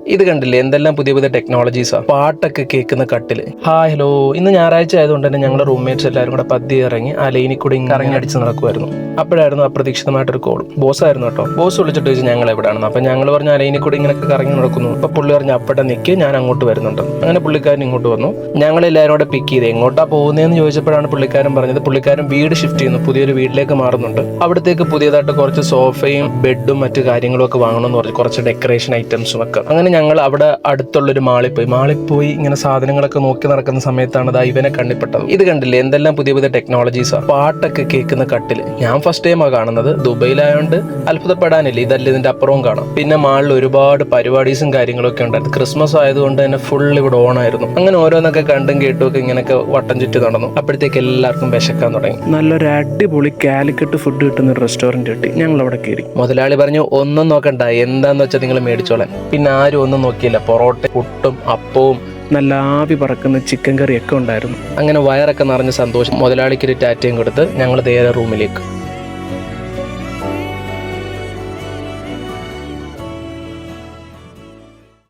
ഇത് കണ്ടില്ലേ, എന്തെല്ലാം പുതിയ പുതിയ ടെക്നോളജീസാ. പാട്ടൊക്കെ കേൾക്കുന്ന കട്ടില്. Hi hello. ഇന്ന് ഞായറാഴ്ച ആയതുകൊണ്ട് തന്നെ ഞങ്ങളുടെ റൂംമേറ്റ്സ് എല്ലാവരും കൂടെ പതിയെ ഇറങ്ങി ആ ലൈനിൽ കൂടി ഇറങ്ങി അടിച്ച് നടക്കുമായിരുന്നു. അപ്പോഴായിരുന്നു അപ്രതീക്ഷിതമായിട്ടൊരു കോൾ. ബോസ് ആയിരുന്നു കേട്ടോ. ബോസ് വിളിച്ചിട്ട് ചോദിച്ചു ഞങ്ങൾ എവിടെയാണെന്ന്. അപ്പം ഞങ്ങൾ പറഞ്ഞ ആ ലൈനിൽ കൂടി ഇങ്ങനെ കറങ്ങി നടക്കുന്നു. അപ്പം പുള്ളി പറഞ്ഞു അപ്പടെ നിൽക്കി, ഞാൻ അങ്ങോട്ട് വരുന്നുണ്ട്. അങ്ങനെ പുള്ളിക്കാരൻ ഇങ്ങോട്ട് വന്നു. ഞങ്ങളെല്ലാവരും കൂടെ പിക്ക് ചെയ്ത് എങ്ങോട്ടാ പോകുന്നതെന്ന് ചോദിച്ചപ്പോഴാണ് പുള്ളിക്കാരൻ പറഞ്ഞത് പുള്ളിക്കാരൻ വീട് ഷിഫ്റ്റ് ചെയ്യുന്നു, പുതിയൊരു വീട്ടിലേക്ക് മാറുന്നുണ്ട്. അവിടത്തേക്ക് പുതിയതായിട്ട് കുറച്ച് സോഫയും ബെഡും മറ്റു കാര്യങ്ങളും ഒക്കെ വാങ്ങണമെന്ന് പറഞ്ഞു, കുറച്ച് ഡെക്കറേഷൻ ഐറ്റംസും ഒക്കെ. അങ്ങനെ ഞങ്ങൾ അവിടെ അടുത്തുള്ളൊരു മാളിൽ പോയി ഇങ്ങനെ സാധനങ്ങളൊക്കെ നോക്കി നടക്കുന്ന സമയത്താണ് ഇവനെ കണ്ണിപ്പെട്ടത്. ഇത് കണ്ടില്ലേ, എന്തെല്ലാം പുതിയ പുതിയ ടെക്നോളജീസാ. പാട്ടൊക്കെ കേൾക്കുന്ന കട്ടില്. ഞാൻ ഫസ്റ്റ് ടൈമാണ് കാണുന്നത്. ദുബൈയിലായോണ്ട് അത്ഭുതപ്പെടാനില്ല, ഇതല്ല ഇതിന്റെ അപ്പുറവും കാണാം. പിന്നെ മാളിൽ ഒരുപാട് പരിപാടീസും കാര്യങ്ങളൊക്കെ ഉണ്ടായിരുന്നു. ക്രിസ്മസ് ആയതുകൊണ്ട് തന്നെ ഫുൾ ഇവിടെ ഓണായിരുന്നു. അങ്ങനെ ഓരോന്നൊക്കെ കണ്ടും കേട്ടും ഒക്കെ ഇങ്ങനെയൊക്കെ വട്ടം ചുറ്റി നടന്നു. അപ്പോഴത്തേക്ക് എല്ലാവർക്കും വിശക്കാൻ തുടങ്ങി. നല്ലൊരു അടിപൊളി കാലിക്കറ്റ് ഫുഡ് കിട്ടുന്ന ഒരു റെസ്റ്റോറന്റ് കിട്ടി. ഞങ്ങൾ അവിടെ കയറി. മുതലാളി പറഞ്ഞു ഒന്നും നോക്കണ്ട, എന്താന്ന് വെച്ചാൽ നിങ്ങൾ മേടിച്ചോളാൻ. പിന്നെ ആരും ഒന്നും നോക്കിയില്ല. പൊറോട്ട, പുട്ടും അപ്പവും നല്ല ആവി പറക്കുന്ന ചിക്കൻ കറിയൊക്കെ ഉണ്ടായിരുന്നു. അങ്ങനെ വയറൊക്കെ നിറഞ്ഞ സന്തോഷം. മുതലാളിക്കൊരു ടാറ്റയും കൊടുത്ത് ഞങ്ങൾ നേരെ റൂമിലേക്ക്.